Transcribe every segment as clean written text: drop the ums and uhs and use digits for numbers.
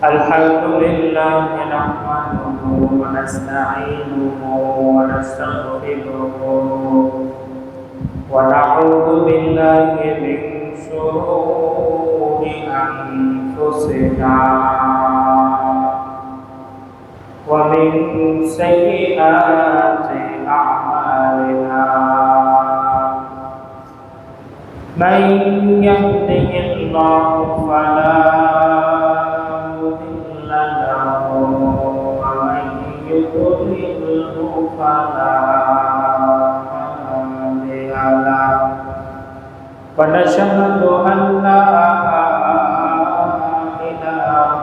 الحمد لله نحمده ونستعينه ونستغفره ونعوذ بالله من شرور أنفسنا ومن سيئات أعمالنا من يهده الله فلا مضل له ومن يضلله فلا هادي له ونشهد أن لا إله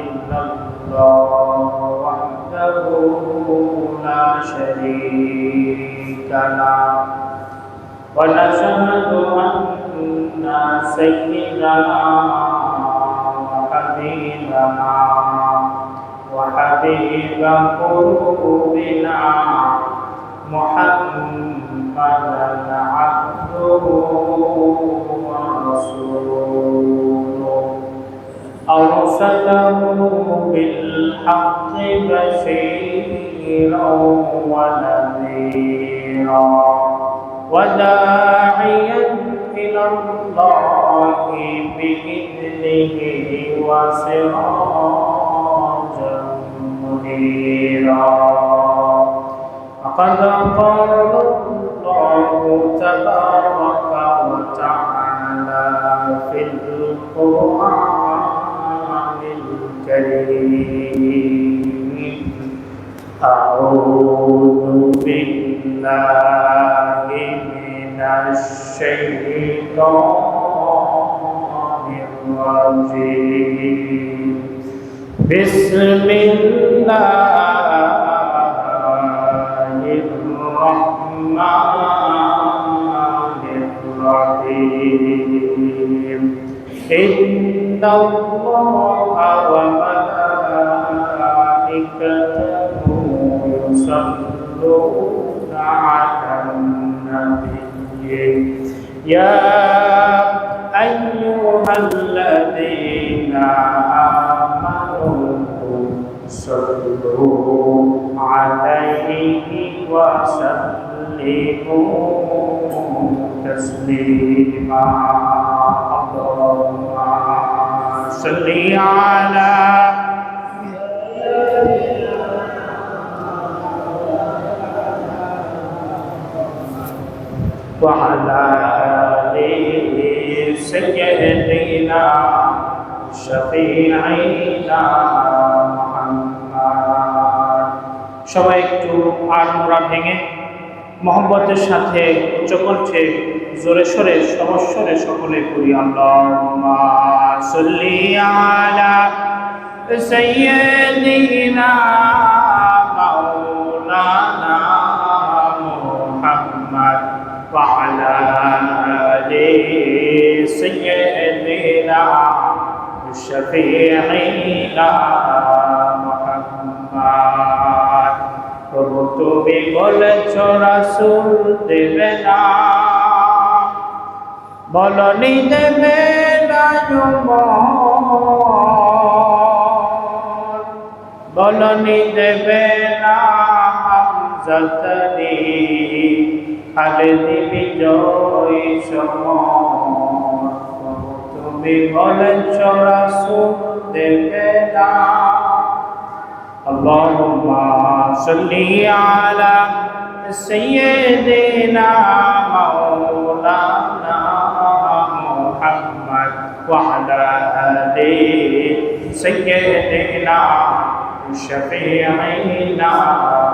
إلا الله وحده لا شريك له ونشهد أن سيدنا وحبيبنا وحبيب قلوبنا محمدا عبده ورسوله أرسله بالحق بشيرا ونذيرا وداعيا إلى الله بإذنه وسراجا منيرا فقد قال الله تبارك وتعالى في القرآن الكريم أعوذ بالله من الشيطان الرجيم بسم الله الرحمن الرحيم إن الله وملائكته يصلون على النبي يا أيها الذين آمنوا صلوا عليه وسلموا تسليما اللهم صل على وعلى آله سيدنا شفيعنا محمد সবাই একটু আড়মোড়া ভেঙে মহব্বতের সাথে উচ্চকণ্ঠে জোরে সোরে সমস্বরে সকলে করি আল্লাহুম্মা সাল্লি আলা সাইয়্যিদিনা মাওলানা মুহাম্মদ ওয়া আলা আলি সাইয়্যিদিনা শাফিঈনা মুহাম্মদ প্রভু তুমি বলেছ রাসূল দেবে না বলনি দেবে না বলনি দেবে না হামজাতনি খালিদি বিজয় সমর তুমি বলেছ রাসূল দেবে না اللهم صل على سيدنا مولانا محمد وعلى آل سيدنا شفيعنا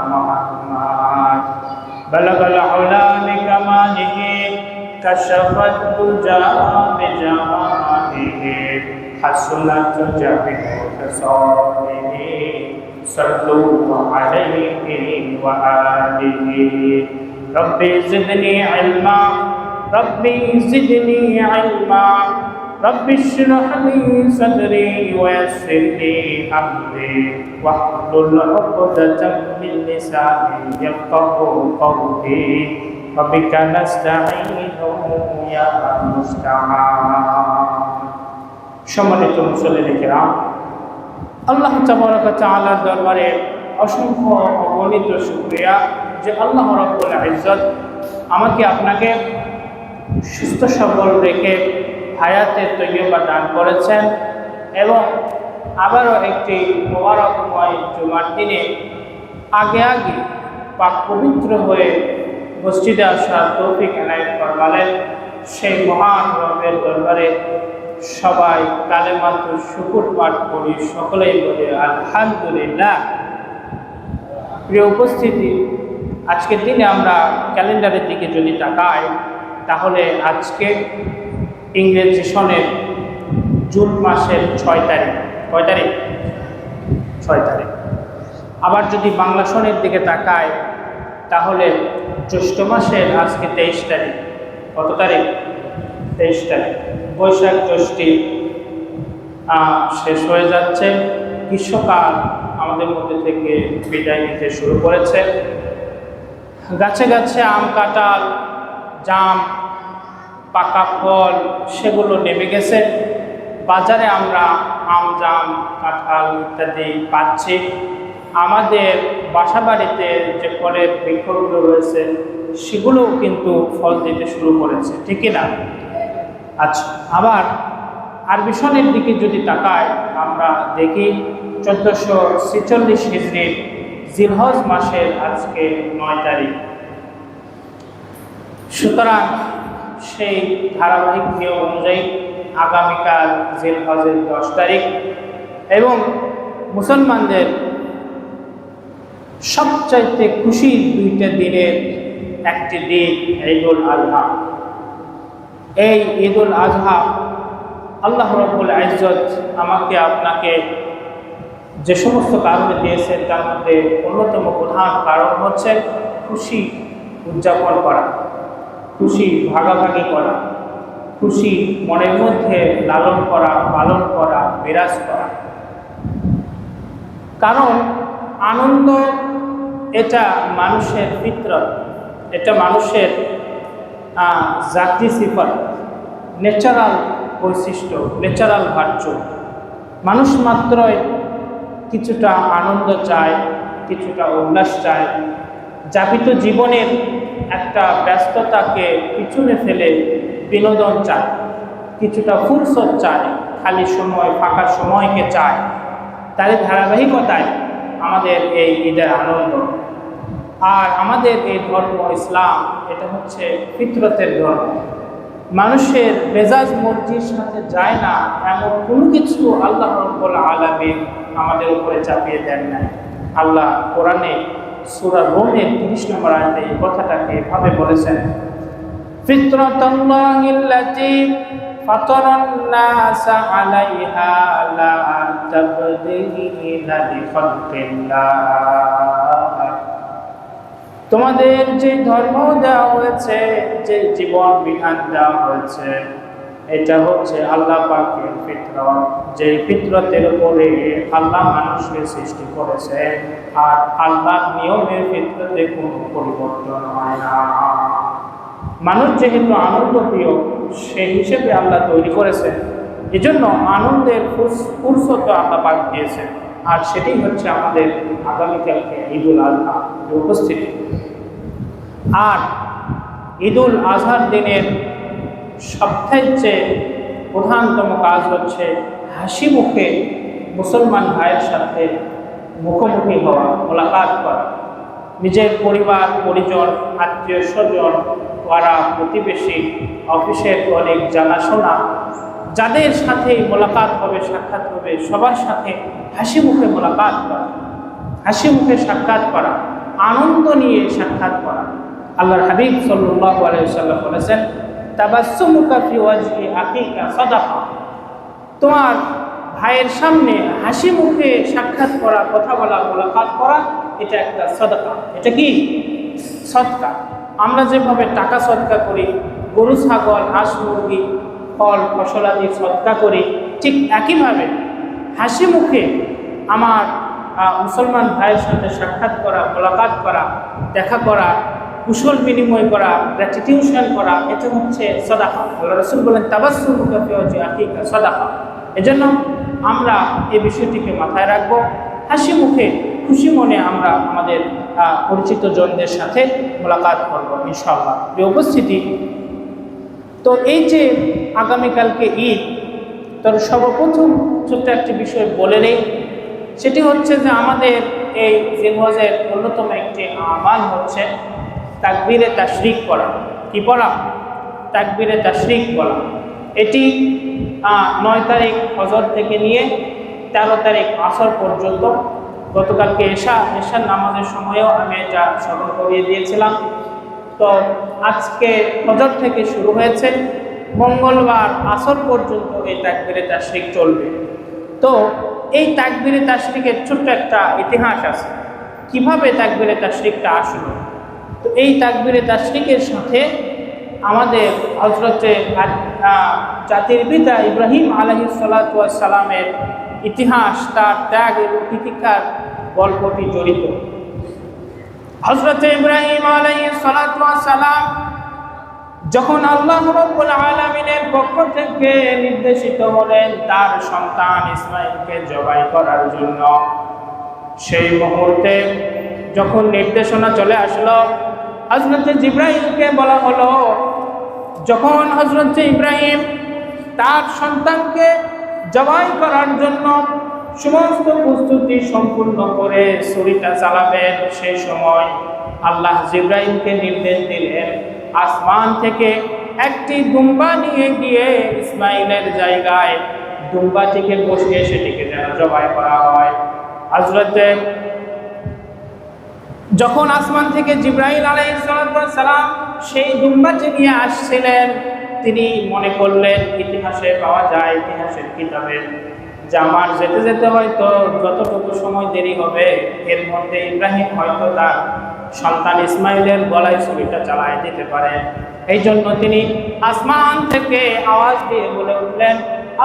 محمد بلغ العلا بكماله كشف الدجى بجماله حسنت جميع خصاله صلوا عليه وآله ربي زدني علما ربي زدني علما ربي اشرح لي صدري ويسر لي أمري واحلل عقدة من لساني يفقهوا قولي وبك نستعين يا مستعان সম্মানিত মুসল্লিরা কিরাম আল্লাহ তাবারক ওয়া তাআলার দরবারে অসংখ্য অগণিত শুকরিয়া যে আল্লাহ রাব্বুল ইজ্জত আমাকে আপনাকে সুস্থ সবল রেখে হায়াতে তৈয়বা দান করেছেন এবং আবারও একটি মোবারকময় জুমার দিনে আগে পাক পবিত্র হয়ে মসজিদে আসার তৌফিক এনায়েত ফরমালেন। সেই মহান রবের দরবারে সবাই কালেমাতুল শুকর পাঠ করি, সকলেই বলে আলহামদুলিল্লাহ। প্রিয় উপস্থিতি, আজকের দিনে আমরা ক্যালেন্ডারের দিকে যদি তাকাই তাহলে আজকে ইংরেজি সনের জুন মাসের 6 তারিখ। কয় তারিখ? 6 তারিখ। আবার যদি বাংলা সনের দিকে তাকায় তাহলে জ্যৈষ্ঠ মাসের আজকে 23 তারিখ। কত তারিখ? 23 তারিখ। বৈশাখ জ্যৈষ্ঠী শেষ হয়ে যাচ্ছে, গ্রীষ্মকাল আমাদের মধ্যে থেকে বিদায় নিতে শুরু করেছে। গাছে গাছে আম, কাঁঠাল, জাম, পাকা ফল সেগুলো নেমে গেছে। বাজারে আমরা আম, জাম, কাঁঠাল ইত্যাদি পাচ্ছি। আমাদের বাসা বাড়িতে যে ফলের বৃক্ষগুলো রয়েছে সেগুলোও কিন্তু ফল দিতে শুরু করেছে, ঠিকই না? আচ্ছা, আবার আরবি সনের দিকে যদি তাকাই আমরা দেখি 1446 হিজরির জিলহজ মাসের আজকে 9 তারিখ। সুতরাং সেই ধারাবাহিক নিয়ম অনুযায়ী আগামীকাল জিলহজের 10 তারিখ এবং মুসলমানদের সবচাইতে খুশির 2টা দিনের একটি দিন ঈদুল আজহা। এই ঈদুল আজহা আল্লাহ রাব্বুল ইজ্জত আমাকে আপনাকে যে সমস্ত কারণে দিয়েছেন তার মধ্যে অন্যতম প্রধান কারণ হচ্ছে খুশি উদযাপন করা, খুশি ভাগাভাগি করা, খুশি মনের মধ্যে লালন করা, পালন করা, বিরাজ করা। কারণ আনন্দ এটা মানুষের ফিতরত, এটা মানুষের জাতি সিফাত, ন্যাচারাল বৈশিষ্ট্য, ন্যাচারাল ভার্চু। মানুষ মাত্রই কিছুটা আনন্দ চায়, কিছুটা উল্লাস চায়, যাপিত জীবনের একটা ব্যস্ততাকে পিছনে ফেলে বিনোদন চায়, কিছুটা ফুরসত চায়, খালি সময়, ফাঁকা সময়কে চায়। তার ধারাবাহিকতায় আমাদের এই ঈদের আনন্দ। আর আমাদের এই ধর্ম ইসলাম এটা হচ্ছে ফিতরতের ধর্ম। মানুষের মেজাজ মর্জির সাথে যায় না এমন কোনো কিছু আল্লাহ রাব্বুল আলামিন আমাদের উপরে চাপিয়ে দেন না। আল্লাহ কোরআনে সূরা রুমের 30 নম্বর আয়াতে এই কথাটাকে এভাবে বলেছেন, ফিতরাতাল্লাহিল্লাতী ফাতারান নাসা আলাইহা লা তাবদীলা লিখালকিল্লাহ। তোমাদের যে ধর্ম দেওয়া হয়েছে, যে জীবন বিধান দেওয়া হয়েছে, এটা হচ্ছে আল্লাহ পাকের ফিতরত, যে ফিতরতের উপরে আল্লাহ মানুষকে সৃষ্টি করেছে। আর আল্লাহর নিয়মের ফিতরতে কোনো পরিবর্তন হয় না। মানুষ যেহেতু আনন্দ প্রিয়, সেই হিসেবে আল্লাহ তৈরি করেছে, এজন্য আনন্দের ফুরসত আল্লাহ পাক দিয়েছে। আর সেটাই হচ্ছে আমাদের আগামীকালকে ঈদুল আজহা উপস্থিতি। আর ঈদুল আজহার দিনের সবথেকে প্রধানতম কাজ হচ্ছে হাসি মুখে মুসলমান ভাইয়ের সাথে মুখোমুখি হওয়া, মোলাকাত করা। নিজের পরিবার পরিজন, আত্মীয় স্বজন, পাড়া প্রতিবেশী, অফিসের অনেক জানাশোনা, যাদের সাথে মোলাকাত হবে, সাক্ষাৎ হবে, সবার সাথে হাসি মুখে মোলাকাত করা, হাসি মুখে সাক্ষাৎ করা, আনন্দ নিয়ে সাক্ষাৎ করা। আল্লাহর হাবিব সাল্লাল্লাহু আলাইহি ওয়াসাল্লাম বলেছেন, তাবাসসুমুকা ফি ওয়াজহি আখিকা সাদাকা। তোমার ভাইয়ের সামনে হাসি মুখে সাক্ষাৎ করা, কথা বলা, মোলাকাত করা, এটা একটা সাদাকা। এটা কি? সদকা। আমরা যেভাবে টাকা সদকা করি, গরু ছাগল হাঁস মুরগি ফল ফসলাদি সদকা করি, ঠিক একইভাবে হাসি মুখে আমার মুসলমান ভাইয়ের সাথে সাক্ষাৎ করা, মোলাকাত করা, দেখা করা, কুশল বিনিময় করা, গ্র্যাটিটিউশন করা, এটা হচ্ছে সাদাকা। আল্লাহ রাসূল বলেন, তাবাসসুমুকা ফি ওয়াজহি আখিকা সাদাকা। এজন্য আমরা এই বিষয়টিকে মাথায় রাখবো, হাসি মুখে খুশি মনে আমরা আমাদের পরিচিত জনদের সাথে মোলাকাত করবো ইনশাআল্লাহ। এই উপস্থিতি, তো এই যে আগামীকালকে ঈদ, তার সর্বপ্রথম ছোট্ট একটি বিষয় বলে নেই, সেটি হচ্ছে যে আমাদের এই জিলহজের অন্যতম একটি আমাল হচ্ছে তাকবীরে তাশরিক করা। কি পড়া? তাকবীরে তাশরিক করা। এটি 9 তারিখ ফজর থেকে নিয়ে 13 তারিখ আসর পর্যন্ত, গতকালকে এশার নামাজের সময়ও আমি এটা স্মরণ করিয়ে দিয়েছিলাম। তো আজকে ফজর থেকে শুরু হয়েছে, মঙ্গলবার আসর পর্যন্ত এই তাকবীরে তাশরিক চলবে। তো এই তাকবীরে তাশরিকের ছোট্ট একটা ইতিহাস আছে, কিভাবে তাকবীরে তাশরিকটা আসলো। তো এই তাকবীরে তাশরিকের সাথে আমাদের হযরতে জাতির পিতা ইব্রাহিম আলাইহিস সালাতু ওয়াস সালামের ইতিহাস, তার ত্যাগ এবং তিতিক্ষার গল্পটি জড়িত। হযরতে ইব্রাহিম আলাইহিস সালাতু ওয়াস সালাম যখন আল্লাহ রাব্বুল আলামিনের পক্ষ থেকে নির্দেশিত হলেন তার সন্তান ইসমাঈলকে জবাই করার জন্য, সেই মুহূর্তে যখন নির্দেশনা চলে আসলো, হযরতে জিবরাইলকে বলা হলো, যখন হযরতে ইব্রাহিম তার সন্তানকে জবাই করার জন্য সমস্ত প্রস্তুতি সম্পূর্ণ করে ছুরিটা চালাবেন, সেই সময় আল্লাহ জিবরাইলকে নির্দেশ দিলেন আসমান থেকে একটি দুম্বা নিয়ে গিয়ে ইসমাঈলের জায়গায় দুম্বাটিকে বসিয়ে সেটিকে যেন জবাই করা হয়। হযরতে যখন আসমান থেকে জিবরাইল আলাইহিস সালাম সেই দুম্বাটি নিয়ে আসছিলেন, তিনি মনে করলেন, ইতিহাসে পাওয়া যায়, ইতিহাসের কিতাবে, যে আমার যেতে যেতে হয়তো যতটুকু সময় দেরি হবে এর মধ্যে ইব্রাহিম হয়তো তার সন্তান ইসমাঈলের গলায় ছুরিটা চালায় দিতে পারেন। এই জন্য তিনি আসমান থেকে আওয়াজ দিয়ে বলে উঠলেন,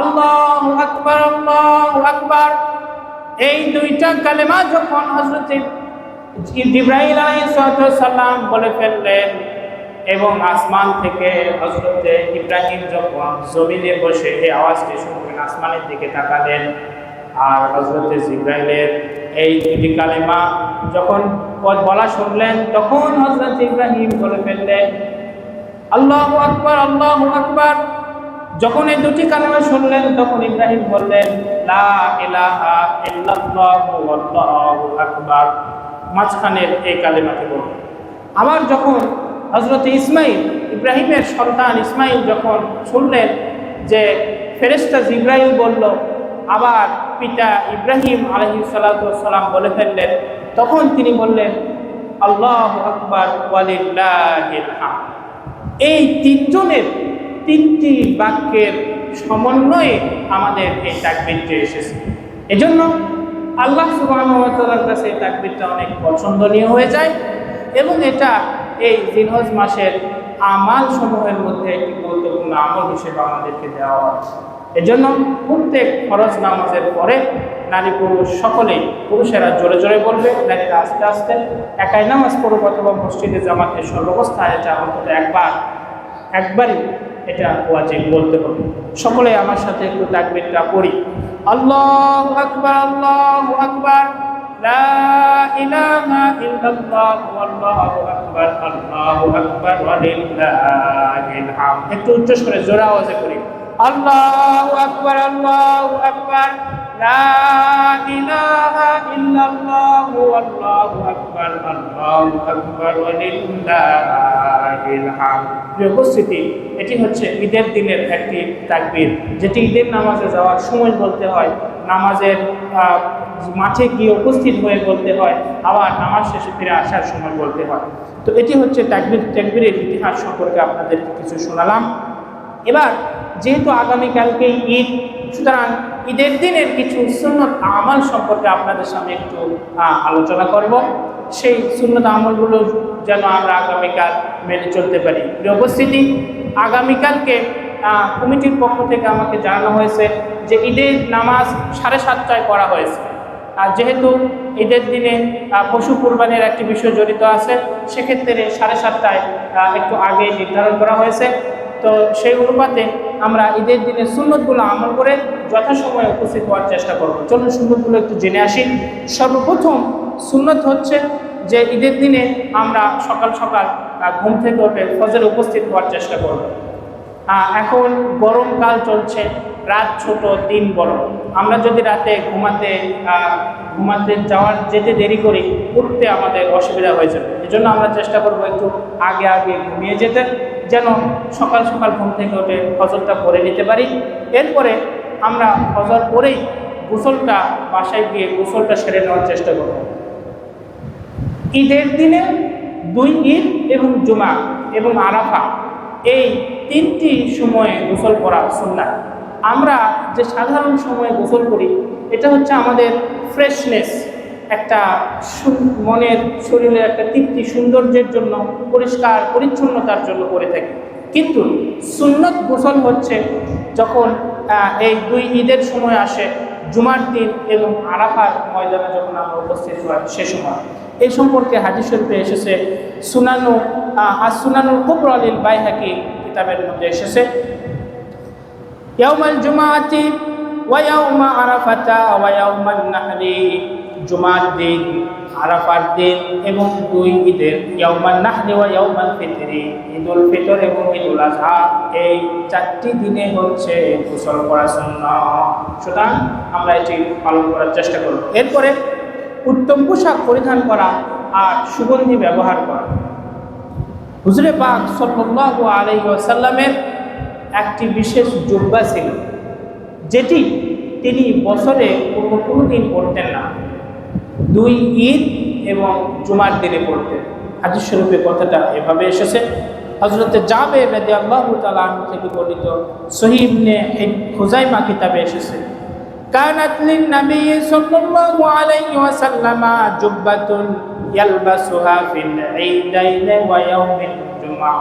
আল্লাহু আকবার, আল্লাহু আকবার। এই দুইটা কালেমা যখন হযরত জিবরাইল আলাইহিস সালাম বলে ফেললেন এবং আসমান থেকে হযরত ইব্রাহিম যখন জমিনে বসে এই আওয়াজটি শুনলেন, আসমানের দিকে তাকালেন, আর হযরত জিবরাইলের এই দুটি কালেমা যখন বলা শুনলেন, তখন হযরত ইব্রাহিম বলে ফেললেন আল্লাহু আকবার, আল্লাহু আকবার। যখন এই দুটি কালেমা শুনলেন তখন ইব্রাহিম বললেন লা ইলাহা ইল্লাল্লাহু আল্লাহু আকবার, মাঝখানের এই কালেমাটি বললেন। আবার যখন হযরত ইসমাঈল, ইব্রাহিমের সন্তান ইসমাঈল যখন শুনলেন যে ফেরেশতা জিবরাইল বলল, আবার পিতা ইব্রাহিম আলাইহিস সালাতু ওয়াস সালাম বলে ফেললেন, তখন তিনি বললেন আল্লাহু আকবার ওয়ালিল্লাহিল হামদ। এই তিনজনের তিনটি বাক্যের সমন্বয়ে আমাদের এই তাকবীরটি এসেছে। এজন্য আল্লাহ সুবহানাহু ওয়া তাআলার কাছে এই তাকবীরটা অনেক পছন্দনীয় হয়ে যায় এবং এটা এই জিলহজ মাসের আমাল সমূহের মধ্যে একটি গুরুত্বপূর্ণ আমল হিসেবে আমাদেরকে দেওয়া হয়। এজন্য প্রত্যেক ফরজ নামাজের পরে নারী পুরুষ সকলেই, পুরুষেরা জোরে জোরে বলবে, নারীরা আস্তে আস্তে, একাই নামাজ পড়ুক অথবা মসজিদে জামাতের সর্বাবস্থায় এটা অন্তত একবারই এটা ওয়াজিব বলতে হবে। সকলে আমার সাথে একটু তাকবীরটা পড়ি। আল্লাহু আকবার, আল্লাহু আকবার, লা ইলাহা ইল্লাল্লাহু আল্লাহু আকবার, আল্লাহু আকবার ওয়ালিল্লাহিল হামদ। একটু উচ্চ স্বরে জোরে আওয়াজে পড়ি। আল্লাহু আকবার, আল্লাহু আকবার, লা ইলাহা ইল্লাল্লাহু আল্লাহু আকবার, আল্লাহু আকবার ওয়ালিল্লাহিল হামদ। প্রিয় উপস্থিতি, এটি হচ্ছে ঈদের দিনের একটি তাকবীর, যেটি ঈদের নামাজে যাওয়ার সময় বলতে হয়, নামাজের মাঠে গিয়ে উপস্থিত হয়ে বলতে হয়, আবার নামাজ শেষে ফিরে আসার সময় বলতে হয়। তো এটি হচ্ছে তাকবীরের ইতিহাস সম্পর্কে আপনাদের কিছু শোনালাম। এবার যেহেতু আগামীকালকেই ঈদ, সুতরাং ঈদের দিনের কিছু সুন্নত আমল সম্পর্কে আপনাদের সামনে একটু আলোচনা করব। সেই সুন্নত আমলগুলো যেন আমরা আগামীকাল মেনে চলতে পারি। প্রিয় উপস্থিতি, আগামীকালকে কমিটির পক্ষ থেকে আমাকে জানানো হয়েছে যে ঈদের নামাজ 7:30টায় পড়া হয়েছে। আর যেহেতু ঈদের দিনে পশু কুরবানির একটি বিষয় জড়িত আছে, সেক্ষেত্রে 7:30টায় একটু আগে নির্ধারণ করা হয়েছে। তো সেই অনুপাতে আমরা ঈদের দিনে সুন্নতগুলো আমল করে যথাসময়ে উপস্থিত হওয়ার চেষ্টা করব। চলুন সুন্নতগুলো একটু জেনে আসি। সর্বপ্রথম সুন্নত হচ্ছে যে ঈদের দিনে আমরা সকাল সকাল ঘুম থেকে উঠে ফজরে উপস্থিত হওয়ার চেষ্টা করব। এখন গরমকাল চলছে, রাত ছোট দিন বড়, আমরা যদি রাতে ঘুমাতে যেতে দেরি করি, উঠতে আমাদের অসুবিধা হয়ে যাবে। এজন্য আমরা চেষ্টা করব একটু আগে আগে ঘুমিয়ে যেতে, যেন সকাল সকাল ঘুম থেকে উঠে ফজরটা পড়ে নিতে পারি। এরপরে আমরা ফজর পরেই বাসায় গিয়ে গোসলটা সেরে নেওয়ার চেষ্টা করব। ঈদের দিনে 2 ঈদ এবং জুমা এবং আরাফা, এই 3টি সময়ে গোসল করা সুন্নাত। আমরা যে সাধারণ সময়ে গোসল করি, এটা হচ্ছে আমাদের ফ্রেশনেস, একটা মনের শরীরের একটা তৃপ্তি, সৌন্দর্যের জন্য, পরিষ্কার পরিচ্ছন্নতার জন্য করে থাকি। কিন্তু সুন্নত গোসল হচ্ছে যখন এই 2 ঈদের সময় আসে, জুমার দিন এবং আরাফার ময়দানে যখন আমরা উপস্থিত হই সে সময়। এই সম্পর্কে হাদিস শরীফে এসেছে, সুনানুল কুবরা লিল বাইহাকি কিতাবের মধ্যে এসেছে, ইয়াউমাল জুমাআতি ওয়া ইয়াউমা আরাফাতা ওয়া ইয়াউমান নাহরি, জুমার দিন, আরাফার দিন এবং 2 ঈদের, ইয়াউমান নাহরি ওয়া ইয়াউমাল ফিতরি, ঈদুল ফিতর এবং ঈদুল আযহা, এই 4টি দিনে হচ্ছে গোসল করা সুন্নাত। সুতরাং আমরা এটি পালন করার চেষ্টা করব। এরপরে উত্তম পোশাক পরিধান করা আর সুগন্ধি ব্যবহার করা। হুজুরে পাক সাল্লাল্লাহু আলাইহি ওয়াসাল্লামের একটি বিশেষ জুব্বা ছিল, যেটি তিনি বছরে কোনো দিন পরতেন না, 2 ঈদ এবং জুমার দিনে পড়তেন। হাদিস শরীফে কথাটা এভাবে এসেছে। হযরত জাবের রাদিয়াল্লাহু তাআলা আনহু থেকে বর্ণিত, সহিহ ইবনে খুজাইমা কিতাবে এসেছে, কানাত লিন নবী সাল্লাল্লাহু আলাইহি ওয়াসাল্লাম জুব্বাতুন ইয়ালবাসুহা ফিল ঈদাইন ওয়া ইয়াউমিল জুমআ।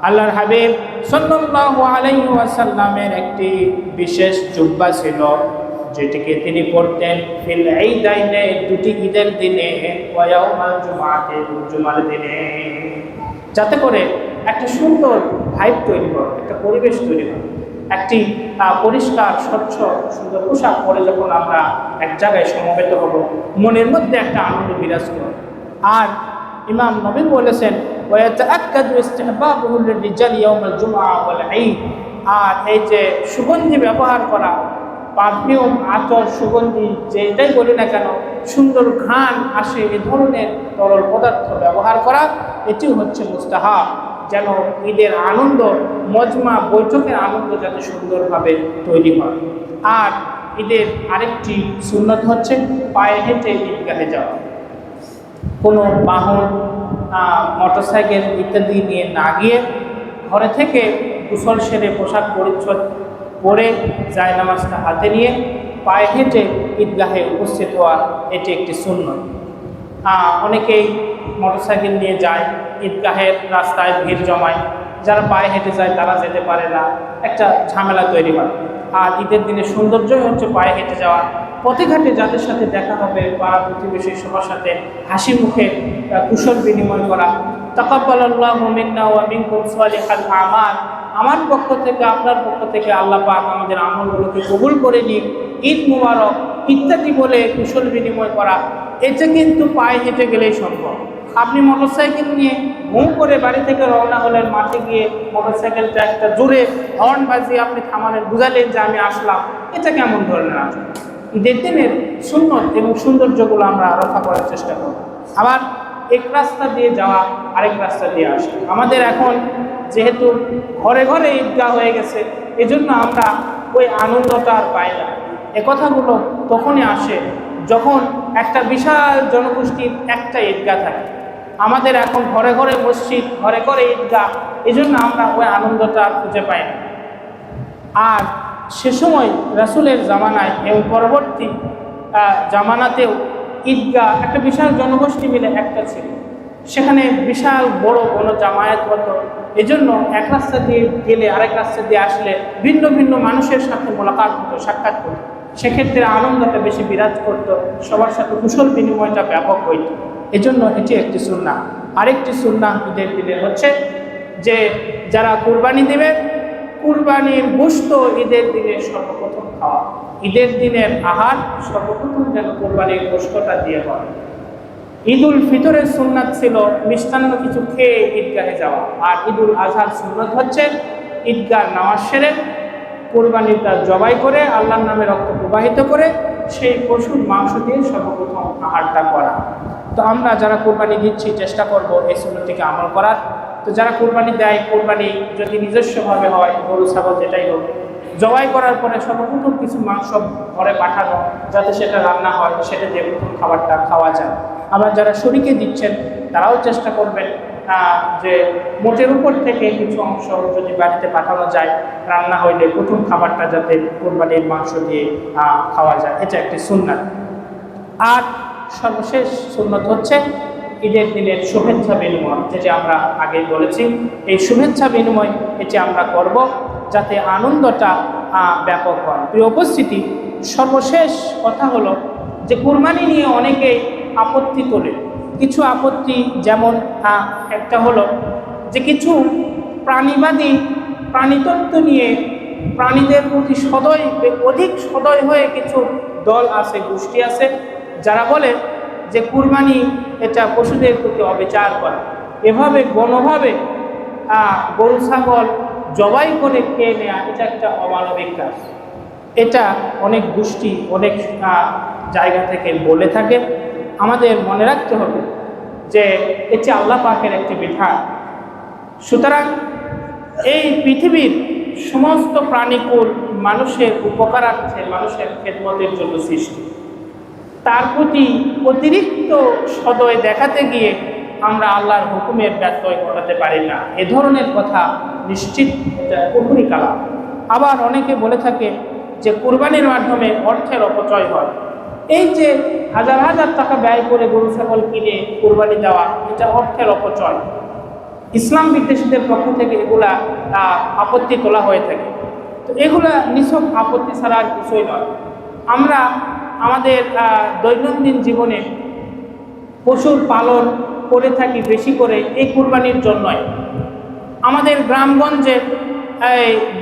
আল্লাহর হাবিব সাল্লাল্লাহু আলাইহি ওয়াসাল্লামের একটি বিশেষ জুব্বা ছিল, যেটিকে তিনি পরতেন ফিল ঈদাইনে, 2টি ঈদের দিনে, ওয়া ইয়াউমাল জুমআতে, জুমার দিনে, যাতে করে একটা সুন্দর ভাইব তৈরি হয়, একটা পরিবেশ তৈরি হয়। একটি পরিষ্কার স্বচ্ছ সুন্দর পোশাক পরে যখন আমরা এক জায়গায় সমবেত হব, মনের মধ্যে একটা আনন্দ বিরাজ করে। আর ইমাম নবী বলেছেন, ওয়াতাআক্কাদু ইসতিহবাবুহু লিররিজালি ইয়াউমাল জুমআ ওয়াল ঈদ, আর এই যে সুগন্ধি ব্যবহার করা, পারফিউম, আতর, সুগন্ধি যেটাই বলি না কেন, সুন্দর ঘ্রাণ আসে, এই ধরনের তরল পদার্থ ব্যবহার করা, এটি হচ্ছে মুস্তাহাব, যেন ঈদের আনন্দ, মজমা বৈঠকের আনন্দ যাতে সুন্দরভাবে তৈরি হয়। আর ঈদের আরেকটি সুন্নত হচ্ছে পায়ে হেঁটে ঈদগাহে যাওয়া। কোনো বাহন, মোটরসাইকেল ইত্যাদি নিয়ে না গিয়ে ঘরে থেকে গোসল সেরে পোশাক পরিচ্ছদ পরে জায়নামাজটা হাতে নিয়ে পায়ে হেঁটে ঈদগাহে উপস্থিত হওয়া, এটি একটি সুন্নত। অনেকেই মোটরসাইকেল নিয়ে যায়, ঈদগাহের রাস্তায় ভিড় জমায়, যারা পায়ে হেঁটে যায় তারা যেতে পারে না, একটা ঝামেলা তৈরি হয়। আর ঈদের দিনে সৌন্দর্যই হচ্ছে পায়ে হেঁটে যাওয়া, পথে ঘাটে যাদের সাথে দেখা হবে, পাড়া প্রতিবেশী সবার সাথে হাসি মুখে কুশল বিনিময় করা। তাকাব্বালাল্লাহু মিন্না ওয়া মিনকুম সালিহাল আমাল, আমার পক্ষ থেকে আপনার পক্ষ থেকে আল্লাহ পাক আমাদের আমলগুলোকে কবুল করে নিন, ঈদ মুবারক ইত্যাদি বলে কুশল বিনিময় করা, এটা কিন্তু পায়ে হেঁটে গেলেই সম্ভব। আপনি মোটরসাইকেল নিয়ে ঘুম করে বাড়ি থেকে রওনা হলেন, মাঠে গিয়ে মোটরসাইকেলটা একটা জোরে হর্ন বাজিয়ে আপনি থামালেন, বুঝালেন যে আমি আসলাম, এটা কেমন ধরনের আছে? ঈদের দিনের সুন্নত এবং সৌন্দর্যগুলো আমরা রক্ষা করার চেষ্টা করব। আবার এক রাস্তা দিয়ে যাওয়া, আরেক রাস্তা দিয়ে আসা। আমাদের এখন যেহেতু ঘরে ঘরে ঈদগাহ হয়ে গেছে, এজন্য আমরা ওই আনন্দটা আর পাই না। এ কথাগুলো তখনই আসে যখন একটা বিশাল জনগোষ্ঠীর একটা ঈদগাহ থাকে। আমাদের এখন ঘরে ঘরে মসজিদ, ঘরে ঘরে ঈদগাহ, এজন্য আমরা ওই আনন্দটা আর খুঁজে পাই না। আর সে সময় রাসূলের জামানায় এবং পরবর্তী জামানাতেও ঈদগাহ একটা বিশাল জনগোষ্ঠী মিলে একটা ছিল, সেখানে বিশাল বড় বড় জামায়াত হতো। এজন্য এক রাস্তা দিয়ে গেলে আরেক রাস্তা দিয়ে আসলে ভিন্ন ভিন্ন মানুষের সাথে মোলাকাত হতো, সাক্ষাৎ হতো, সেক্ষেত্রে আনন্দটা বেশি বিরাজ করত, সবার সাথে কুশল বিনিময়টা ব্যাপক হইত। এজন্য এটি একটি সুন্নাহ। আরেকটি সুন্নাহ ঈদের দিনের হচ্ছে যে যারা কুরবানি দেবে, কুরবানির গোশত ঈদের দিনে সর্বপ্রথম খাওয়া, ঈদের দিনের আহার সর্বপ্রথম যেন কুরবানির গোশতটা দিয়ে হয়। ঈদুল ফিতরের সুন্নাত ছিল মিষ্টান্ন কিছু খেয়ে ঈদগাহে যাওয়া, আর ঈদুল আজহার সুন্নাত হচ্ছে ঈদগাহ নামাজ সেরে কোরবানিটা জবাই করে আল্লাহর নামে রক্ত প্রবাহিত করে সেই পশুর মাংস দিয়ে সর্বপ্রথম আহারটা করা। তো আমরা যারা কোরবানি দিচ্ছি চেষ্টা করব এই সুন্নতটিকে আমল করার। তো যারা কোরবানি দেয়, কোরবানি যদি নিজস্বভাবে হয়, গরু ছাগল যেটাই হোক, জবাই করার পরে সর্বপ্রথম কিছু মাংস ঘরে পাঠানো, যাতে সেটা রান্না হয়, সেটা দিয়ে প্রথম খাবারটা খাওয়া যায়। আবার যারা শরীকে দিচ্ছেন তারাও চেষ্টা করবেন যে মোটের উপর থেকে কিছু অংশ যদি বাড়িতে পাঠানো যায়, রান্না হইলে প্রথম খাবারটা যাতে কোরবানির মাংস দিয়ে খাওয়া যায়, এটা একটি সুন্নাত। আর সর্বশেষ সুন্নত হচ্ছে ঈদের দিনের শুভেচ্ছা বিনিময়, যেটি আমরা আগে বলেছি। এই শুভেচ্ছা বিনিময় এটি আমরা করব যাতে আনন্দটা ব্যাপক হয়। প্রিয় উপস্থিতি, সর্বশেষ কথা হলো যে কুরবানি নিয়ে অনেকেই আপত্তি তোলে। কিছু আপত্তি যেমন একটা হলো যে কিছু প্রাণীবাদী, প্রাণীতত্ত্ব নিয়ে প্রাণীদের প্রতি সদয়, অধিক সদয় হয়ে কিছু দল আছে, গোষ্ঠী আছে, যারা বলে যে কুরবানি এটা পশুদের প্রতি অবিচার করা। এভাবে গণভাবে গরু ছাগল জবাই করে খেয়ে নেওয়া এটা একটা অমানবিক কাজ। এটা অনেক গোষ্ঠী অনেক জায়গা থেকে বলে থাকে। আমাদের মনে রাখতে হবে যে এটি আল্লাহ পাকের একটি বিধান। সুতরাং এই পৃথিবীর সমস্ত প্রাণীকুল মানুষের উপকারার্থে, মানুষের খেদমতের জন্য সৃষ্টি। তার প্রতি অতিরিক্ত সদয় দেখাতে গিয়ে আমরা আল্লাহর হুকুমের ব্যত্যয় ঘটাতে পারি না, এ ধরনের কথা নিশ্চিত এটা কুফরি কালাম। আবার অনেকে বলে থাকে যে কুরবানির মাধ্যমে অর্থের অপচয় হয়। এই যে হাজার হাজার টাকা ব্যয় করে গরু ছাগল কিনে কুরবানি দেওয়া, এটা অর্থের অপচয়। ইসলাম বিদ্বেষীদের পক্ষ থেকে এগুলা আপত্তি তোলা হয়ে থাকে। তো এগুলা নিছক আপত্তি ছাড়া আর কিছুই নয়। আমরা আমাদের দৈনন্দিন জীবনে পশুর পালন করে থাকি বেশি করে এই কুরবানির জন্যই। আমাদের গ্রামগঞ্জে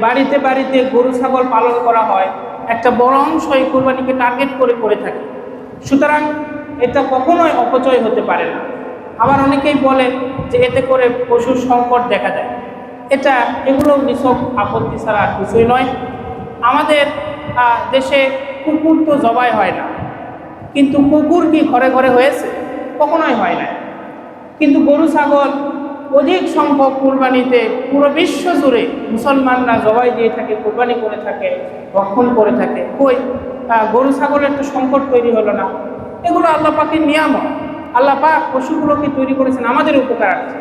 বাড়িতে বাড়িতে গরু ছাগল পালন করা হয়, একটা বড় অংশ এই কুরবানিকে টার্গেট করে থাকে। সুতরাং এটা কখনোই অপচয় হতে পারে না। আবার অনেকেই বলে যে এতে করে পশুর সংকট দেখা দেয়। এগুলো নিছক আপত্তি ছাড়া আর কিছুই নয়। আমাদের দেশে কুকুর তো জবাই হয় না, কিন্তু কুকুর কি ঘরে ঘরে হয়েছে? কখনোই হয় না। কিন্তু গরু ছাগল অধিক সংখ্যক কুরবানিতে পুরো বিশ্ব জুড়ে মুসলমানরা জবাই দিয়ে থাকে, কুরবানি করে থাকে, রক্ষণ করে থাকে। গরু ছাগলের তো সংকট তৈরি হলো না। এগুলো আল্লাহ পাকের নিয়ামত। আল্লাহ পাক পশুগুলোকে তৈরি করেছেন আমাদের উপকারার্থে।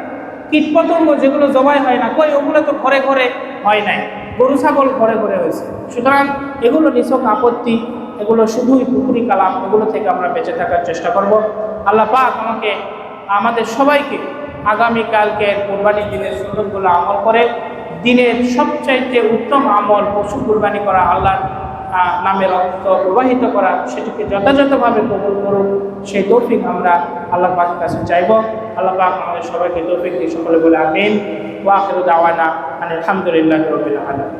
কীটপতঙ্গ যেগুলো জবাই হয় না, ওগুলো তো ঘরে ঘরে হয় নাই, গরু ছাগল ঘরে ঘরে হয়েছে। সুতরাং এগুলো নিছক আপত্তি, এগুলো শুধুই কুফরি কালাম। এগুলো থেকে আমরা বেঁচে থাকার চেষ্টা করব। আল্লাহ পাক আমাদের সবাইকে আগামীকালকে কোরবানির দিনের সুন্নতগুলো আমল করে দিনের সবচাইতে উত্তম আমল পশু কুরবানি করা, আল্লাহর নামে রক্ত প্রবাহিত করা, সেটিকে যথাযথভাবে কবুল করুন। সেই তৌফিক আমরা আল্লাহ পাকের কাছে চাইব। আল্লাহ পাক আমাদের সবাইকে তৌফিক দিয়ে সকলে বলে আমিন। ওয়া আখিরু দাওয়ানা আলহামদুলিল্লাহি রাব্বিল আলামিন।